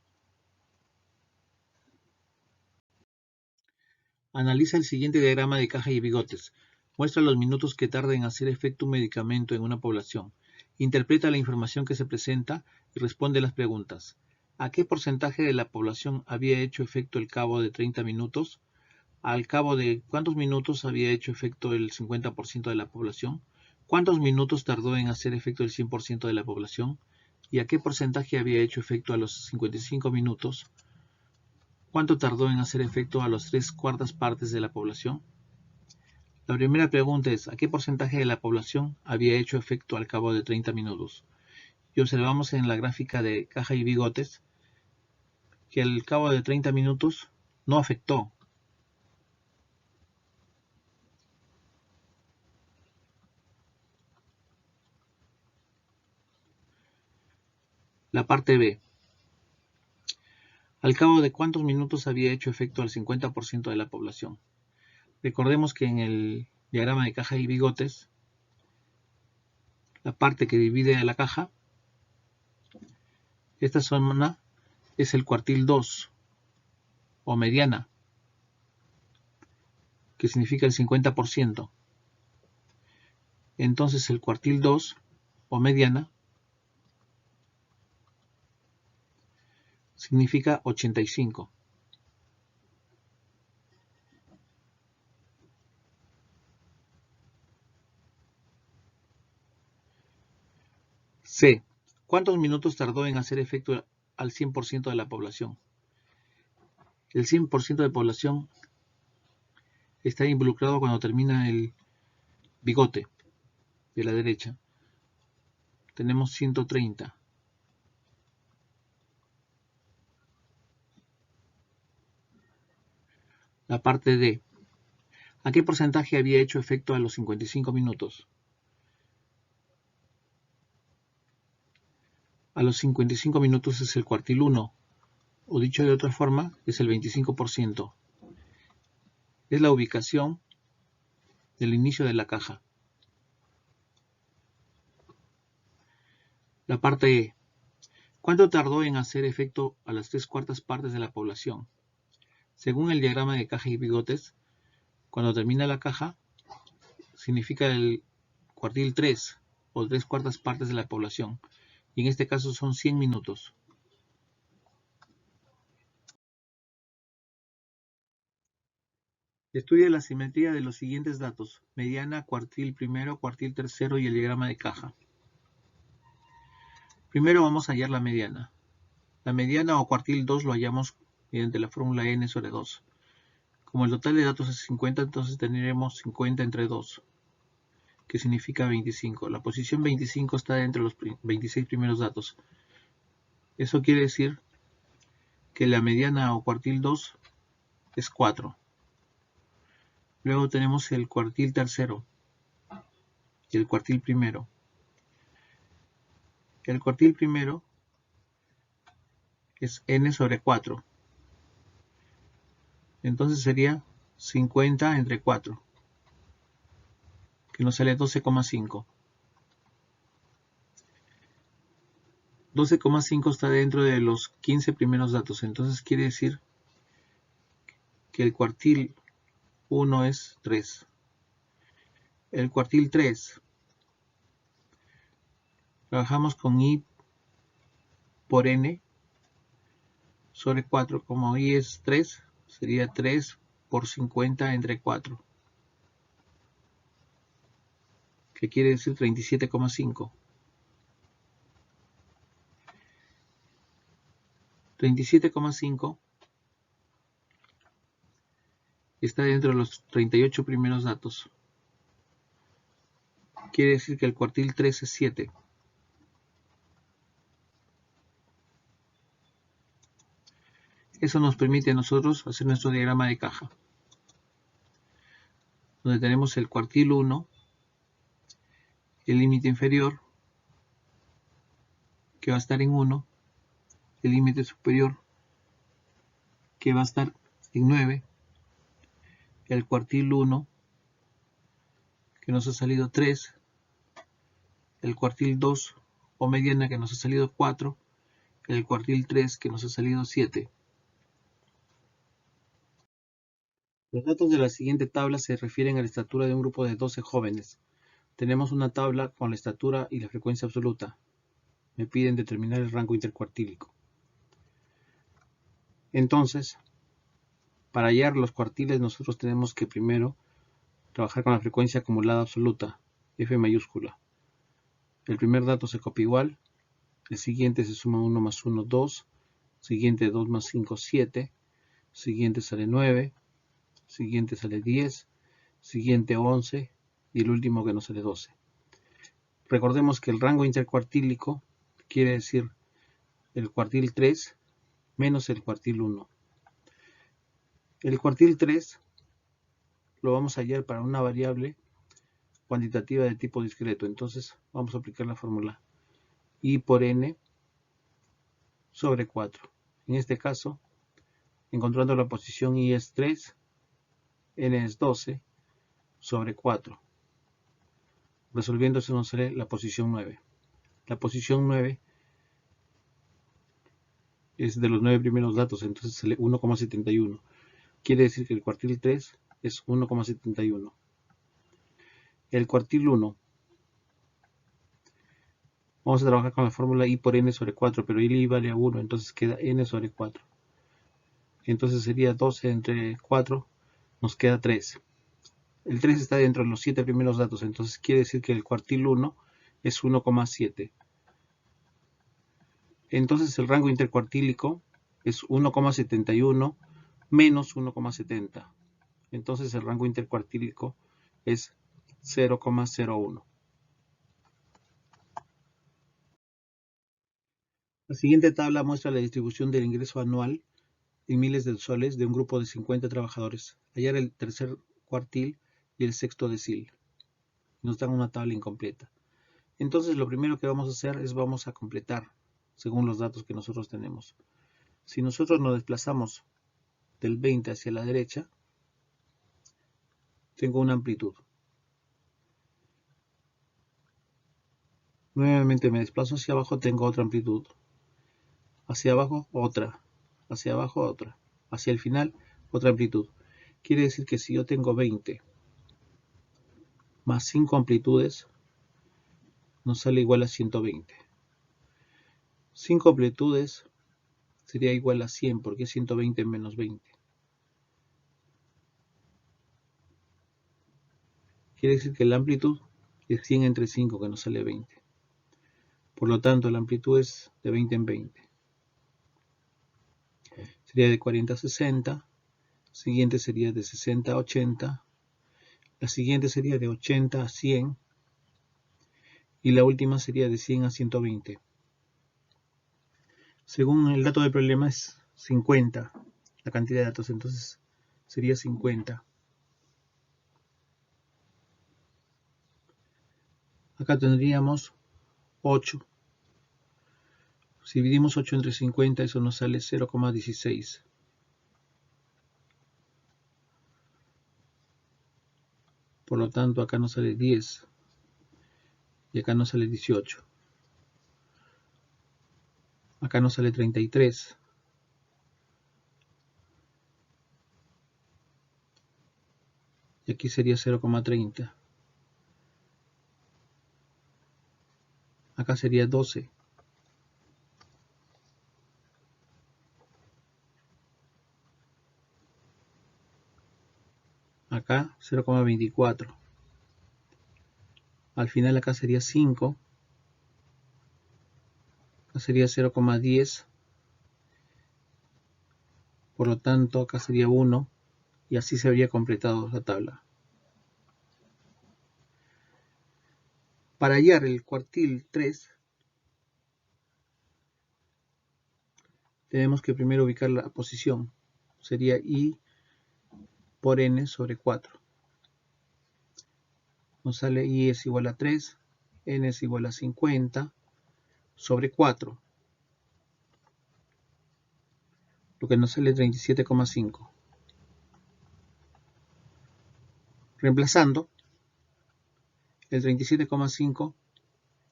Analiza el siguiente diagrama de caja y bigotes. Muestra los minutos que tarda en hacer efecto un medicamento en una población. Interpreta la información que se presenta y responde las preguntas. ¿A qué porcentaje de la población había hecho efecto al cabo de 30 minutos? ¿Al cabo de cuántos minutos había hecho efecto el 50% de la población? ¿Cuántos minutos tardó en hacer efecto el 100% de la población? ¿Y a qué porcentaje había hecho efecto a los 55 minutos? ¿Cuánto tardó en hacer efecto a las 3/4 partes de la población? La primera pregunta es, ¿a qué porcentaje de la población había hecho efecto al cabo de 30 minutos? Y observamos en la gráfica de caja y bigotes que al cabo de 30 minutos no afectó. La parte B. ¿Al cabo de cuántos minutos había hecho efecto al 50% de la población? Recordemos que en el diagrama de caja y bigotes, la parte que divide a la caja, esta zona es el cuartil 2 o mediana, que significa el 50%. Entonces el cuartil 2 o mediana significa 85. C. ¿Cuántos minutos tardó en hacer efecto al 100% de la población? El 100% de población está involucrado cuando termina el bigote de la derecha. Tenemos 130. La parte D. ¿A qué porcentaje había hecho efecto a los 55 minutos? A los 55 minutos es el cuartil 1, o dicho de otra forma, es el 25%. Es la ubicación del inicio de la caja. La parte E. ¿Cuánto tardó en hacer efecto a las 3/4 partes de la población? Según el diagrama de caja y bigotes, cuando termina la caja, significa el cuartil 3, o 3/4 partes de la población, y en este caso son 100 minutos. Estudia la simetría de los siguientes datos: mediana, cuartil primero, cuartil tercero y el diagrama de caja. Primero vamos a hallar la mediana. La mediana o cuartil 2 lo hallamos mediante la fórmula n sobre 2. Como el total de datos es 50, entonces tendremos 50 entre 2, que significa 25. La posición 25 está dentro de los 26 primeros datos. Eso quiere decir que la mediana o cuartil 2 es 4. Luego tenemos el cuartil tercero y el cuartil primero. El cuartil primero es n sobre 4. Entonces sería 50 entre 4, que nos sale 12,5. 12,5 está dentro de los 15 primeros datos. Entonces quiere decir que el cuartil 1 es 3. El cuartil 3, trabajamos con i por n sobre 4. Como i es 3, sería 3 por 50 entre 4, que quiere decir 37,5. 37,5 está dentro de los 38 primeros datos. Quiere decir que el cuartil 3 es 7. Eso nos permite a nosotros hacer nuestro diagrama de caja, donde tenemos el cuartil 1, el límite inferior, que va a estar en 1, el límite superior, que va a estar en 9, el cuartil 1, que nos ha salido 3, el cuartil 2 o mediana, que nos ha salido 4, el cuartil 3, que nos ha salido 7. Los datos de la siguiente tabla se refieren a la estatura de un grupo de 12 jóvenes. Tenemos una tabla con la estatura y la frecuencia absoluta. Me piden determinar el rango intercuartílico. Entonces, para hallar los cuartiles nosotros tenemos que primero trabajar con la frecuencia acumulada absoluta, F mayúscula. El primer dato se copia igual, el siguiente se suma 1 más 1, 2, siguiente 2 más 5, 7, siguiente sale 9, siguiente sale 10, siguiente 11 y el último que nos sale 12. Recordemos que el rango intercuartílico quiere decir el cuartil 3 menos el cuartil 1. El cuartil 3 lo vamos a hallar para una variable cuantitativa de tipo discreto. Entonces vamos a aplicar la fórmula i por n sobre 4. En este caso, encontrando la posición i es 3, n es 12 sobre 4. Resolviendo eso nos sale la posición 9. La posición 9 es de los 9 primeros datos, entonces sale 1,71. Quiere decir que el cuartil 3 es 1,71. El cuartil 1, vamos a trabajar con la fórmula i por n sobre 4, pero i vale a 1, entonces queda n sobre 4. Entonces sería 12 entre 4, nos queda 3. El 3 está dentro de los 7 primeros datos, entonces quiere decir que el cuartil 1 es 1,7. Entonces el rango intercuartílico es 1,71 menos 1,70. Entonces el rango intercuartílico es 0,01. La siguiente tabla muestra la distribución del ingreso anual en miles de soles de un grupo de 50 trabajadores. Hallar el tercer cuartil y el sexto decil. Nos dan una tabla incompleta. Entonces lo primero que vamos a hacer es vamos a completar según los datos que nosotros tenemos. Si nosotros nos desplazamos del 20 hacia la derecha, tengo una amplitud. Nuevamente me desplazo hacia abajo, tengo otra amplitud. Hacia abajo, otra. Hacia abajo, otra. Hacia el final, otra amplitud. Quiere decir que si yo tengo 20 más 5 amplitudes, nos sale igual a 120. 5 amplitudes sería igual a 100, porque es 120 menos 20. Quiere decir que la amplitud es 100 entre 5, que nos sale 20. Por lo tanto, la amplitud es de 20 en 20. Sería de 40 a 60. Siguiente sería de 60 a 80. La siguiente sería de 80 a 100. Y la última sería de 100 a 120. Según el dato del problema es 50, la cantidad de datos, entonces sería 50. Acá tendríamos 8. Si dividimos 8 entre 50, eso nos sale 0,16. Por lo tanto, acá nos sale 10. Y acá nos sale 18. Acá nos sale 33. Y aquí sería 0,30. Acá sería 12. Acá 0,24. Al final acá sería 5. Acá sería 0,10. Por lo tanto, acá sería 1. Y así se habría completado la tabla. Para hallar el cuartil 3, tenemos que primero ubicar la posición. Sería I por N sobre 4. Nos sale I es igual a 3, N es igual a 50 sobre 4. Lo que nos sale 37,5. Reemplazando, el 37,5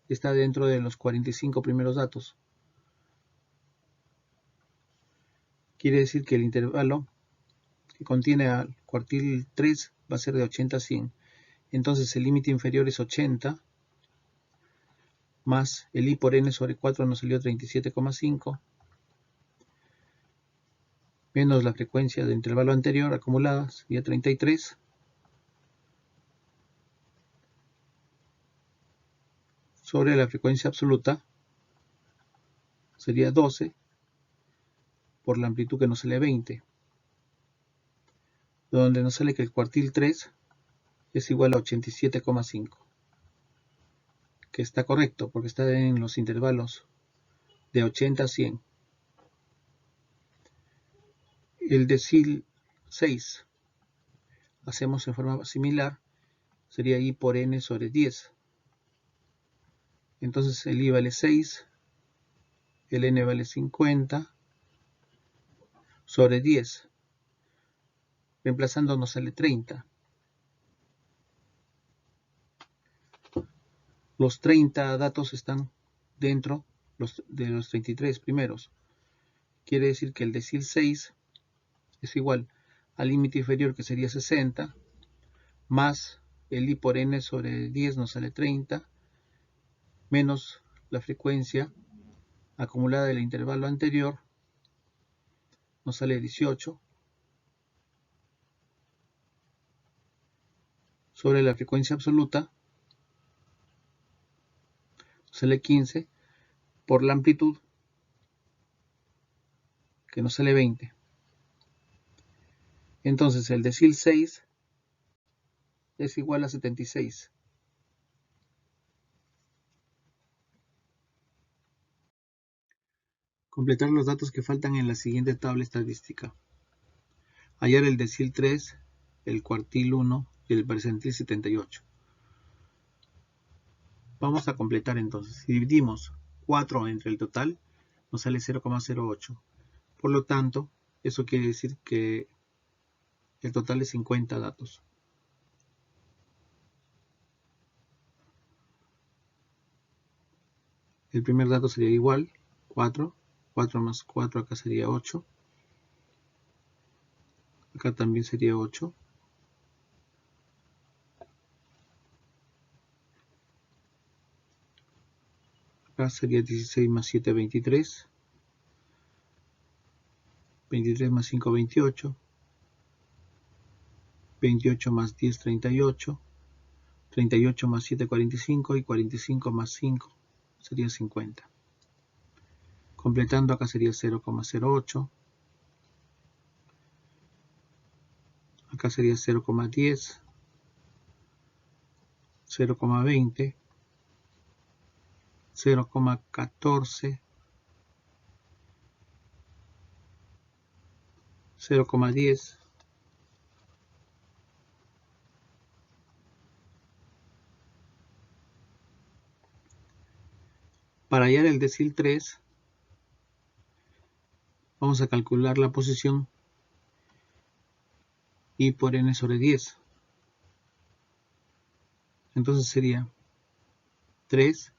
está dentro de los 45 primeros datos. Quiere decir que el intervalo que contiene al cuartil 3 va a ser de 80 a 100. Entonces el límite inferior es 80, más el I por N sobre 4 nos salió 37,5, menos la frecuencia del intervalo anterior acumulada, sería 33, sobre la frecuencia absoluta, sería 12, por la amplitud que nos sale 20, donde nos sale que el cuartil 3 es igual a 87,5, que está correcto porque está en los intervalos de 80 a 100. El decil 6 hacemos en forma similar, sería I por N sobre 10. Entonces el I vale 6, el N vale 50 sobre 10. Reemplazando nos sale 30. Los 30 datos están dentro de los 33 primeros. Quiere decir que el decil 6 es igual al límite inferior, que sería 60, más el I por N sobre 10 nos sale 30, menos la frecuencia acumulada del intervalo anterior nos sale 18, sobre la frecuencia absoluta sale 15, por la amplitud que nos sale 20. Entonces el decil 6 es igual a 76. Completar los datos que faltan en la siguiente tabla estadística. Hallar el decil 3, el cuartil 1 y el percentil 78. Vamos a completar entonces. Si dividimos 4 entre el total, nos sale 0,08. Por lo tanto, eso quiere decir que el total es 50 datos. El primer dato sería igual, 4. 4 más 4 acá sería 8. Acá también sería 8. Acá sería 16 más 7, 23. 23 más 5, 28. 28 más 10, 38. 38 más 7, 45. Y 45 más 5 sería 50. Completando, acá sería 0,08. Acá sería 0,10. 0,20. 0,14. 0,10. Para hallar el decil 3, vamos a calcular la posición I por n sobre 10. Entonces sería 3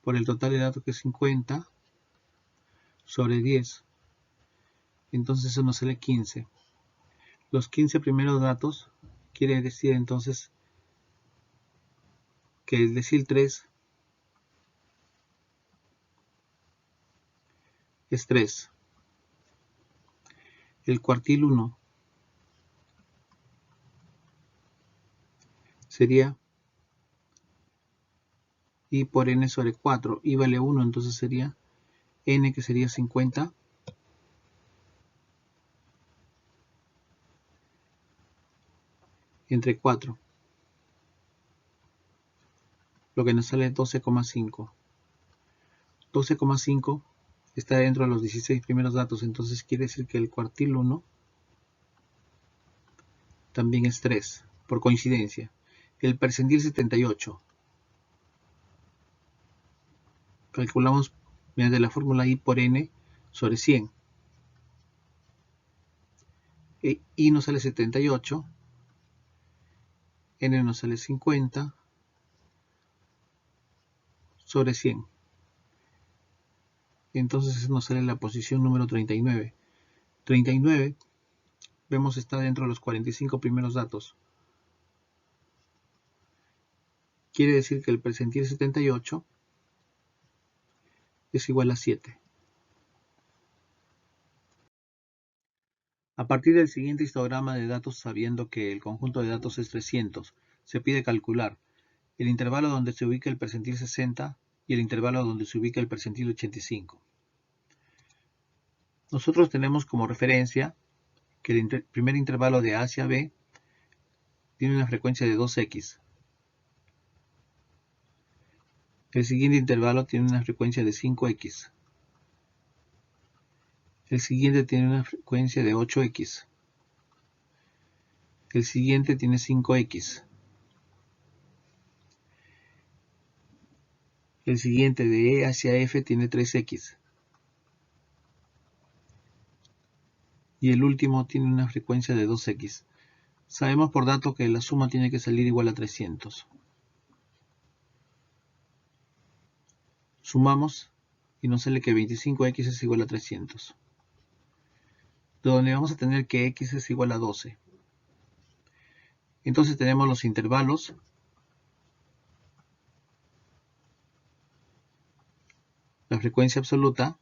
por el total de datos que es 50 sobre 10. Entonces eso nos sale 15. Los 15 primeros datos quiere decir entonces que el decil 3 es 3. El cuartil 1 sería I por n sobre 4. I vale 1, entonces sería n, que sería 50, entre 4. Lo que nos sale 12,5. 12,5 está dentro de los 16 primeros datos, entonces quiere decir que el cuartil 1 también es 3, por coincidencia. El percentil 78. Calculamos mediante la fórmula I por n sobre 100. I nos sale 78, n nos sale 50 sobre 100. Entonces nos sale la posición número 39. 39, vemos, está dentro de los 45 primeros datos. Quiere decir que el percentil 78 es igual a 7. A partir del siguiente histograma de datos, sabiendo que el conjunto de datos es 300, se pide calcular el intervalo donde se ubica el percentil 60 y el intervalo donde se ubica el percentil 85. Nosotros tenemos como referencia que el primer intervalo de A hacia B tiene una frecuencia de 2x. El siguiente intervalo tiene una frecuencia de 5x. El siguiente tiene una frecuencia de 8x. El siguiente tiene 5x. El siguiente de E hacia F tiene 3x. Y el último tiene una frecuencia de 2x. Sabemos por dato que la suma tiene que salir igual a 300. Sumamos y nos sale que 25x es igual a 300. De donde vamos a tener que x es igual a 12. Entonces tenemos los intervalos la frecuencia absoluta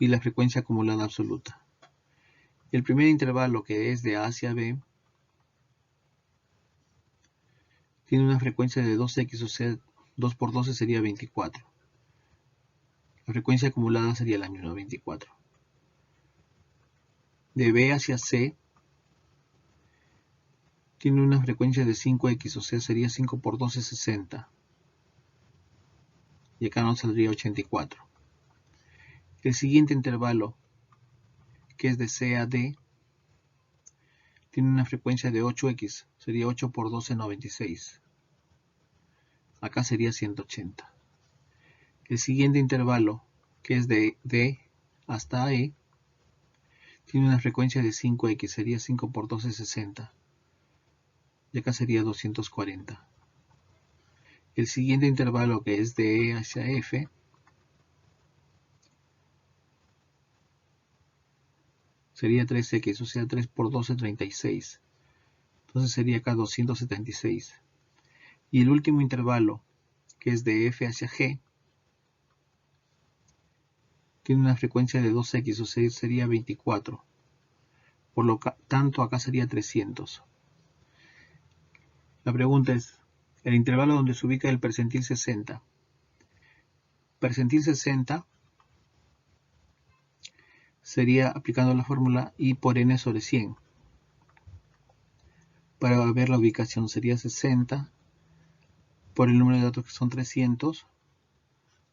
y la frecuencia acumulada absoluta. El primer intervalo, que es de A hacia B, tiene una frecuencia de 2x, o sea, 2 por 12 sería 24. La frecuencia acumulada sería la misma, 24. de B hacia C tiene una frecuencia de 5x, o sea, sería 5 por 12, 60. Y acá nos saldría 84. El siguiente intervalo, que es de C a D, tiene una frecuencia de 8x, sería 8 por 12, 96. Acá sería 180. El siguiente intervalo, que es de D hasta E, tiene una frecuencia de 5x, sería 5 por 12, 60. Y acá sería 240. El siguiente intervalo, que es de E hacia F, sería 3x, o sea, 3 por 12, 36. Entonces sería acá 276. Y el último intervalo, que es de F hacia G, tiene una frecuencia de 2x, o sea, sería 24. Por lo tanto, acá sería 300. La pregunta es, el intervalo donde se ubica el percentil 60. Percentil 60 sería aplicando la fórmula I por N sobre 100. Para ver la ubicación sería 60 por el número de datos, que son 300,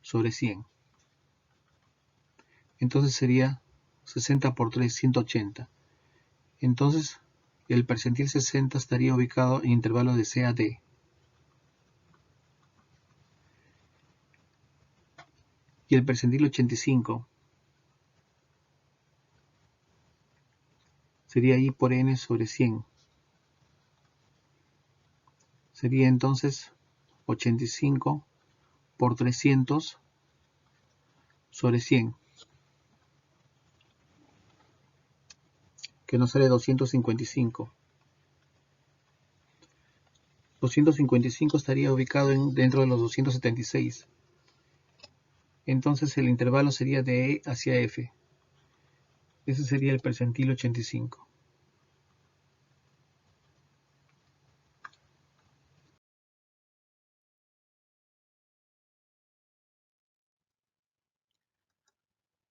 sobre 100. Entonces sería 60 por 3, 180. Entonces el percentil 60 estaría ubicado en intervalo de C a D. Y el percentil 85 sería I por N sobre 100. Sería entonces 85 por 300 sobre 100, que nos sale 255. 255 estaría ubicado dentro de los 276. Entonces el intervalo sería de E hacia F. Ese sería el percentil 85.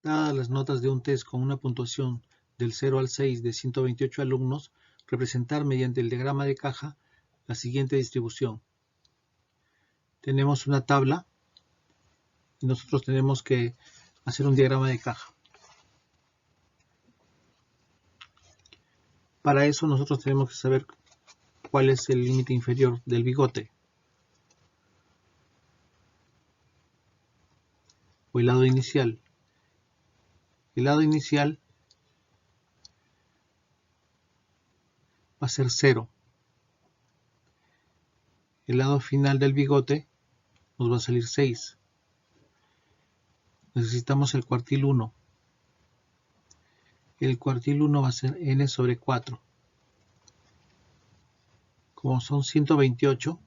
Dadas las notas de un test con una puntuación del 0 al 6 de 128 alumnos, representar mediante el diagrama de caja la siguiente distribución. Tenemos una tabla y nosotros tenemos que hacer un diagrama de caja. Para eso nosotros tenemos que saber cuál es el límite inferior del bigote, o el lado inicial. El lado inicial va a ser 0. El lado final del bigote nos va a salir 6. Necesitamos el cuartil 1. El cuartil 1 va a ser n sobre 4. Como son 128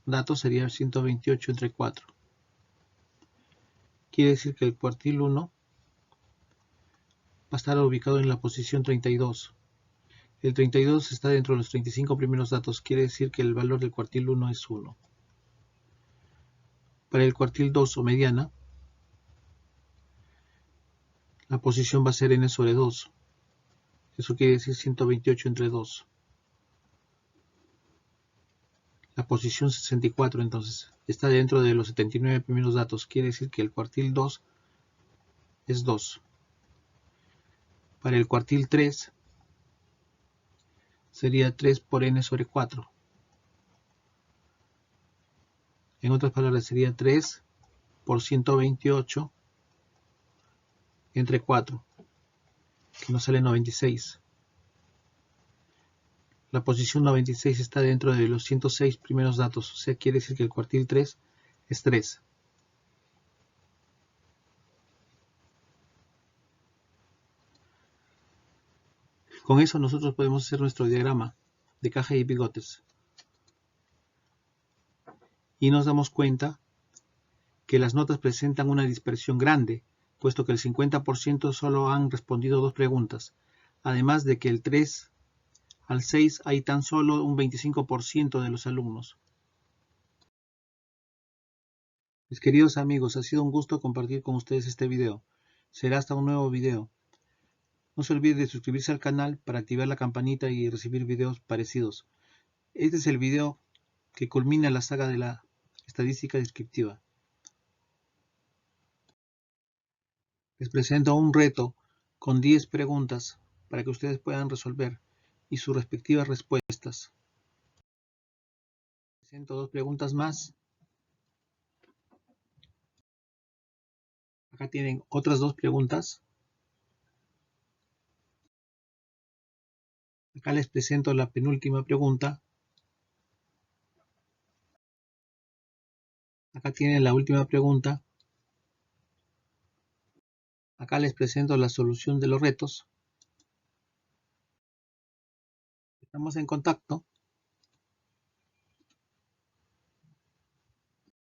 datos, sería 128 entre 4. Quiere decir que el cuartil 1 va a estar ubicado en la posición 32. El 32 está dentro de los 35 primeros datos. Quiere decir que el valor del cuartil 1 es 1. Para el cuartil 2 o mediana, la posición va a ser n sobre 2. Eso quiere decir 128 entre 2. La posición 64 entonces está dentro de los 79 primeros datos. Quiere decir que el cuartil 2 es 2. Para el cuartil 3 sería 3 por n sobre 4. En otras palabras sería 3 por 128 entre 4, que nos sale 96. La posición 96 está dentro de los 106 primeros datos, o sea, quiere decir que el cuartil 3 es 3. Con eso nosotros podemos hacer nuestro diagrama de caja y bigotes. Y nos damos cuenta que las notas presentan una dispersión grande, puesto que el 50% solo han respondido 2 preguntas, además de que el 3 al 6 hay tan solo un 25% de los alumnos. Mis queridos amigos, ha sido un gusto compartir con ustedes este video. Será hasta un nuevo video. No se olvide de suscribirse al canal para activar la campanita y recibir videos parecidos. Este es el video que culmina la saga de la estadística descriptiva. Les presento un reto con 10 preguntas para que ustedes puedan resolver y sus respectivas respuestas. Presento 2 preguntas más. Acá tienen otras 2 preguntas. Acá les presento la penúltima pregunta. Acá tienen la última pregunta. Acá les presento la solución de los retos. Estamos en contacto.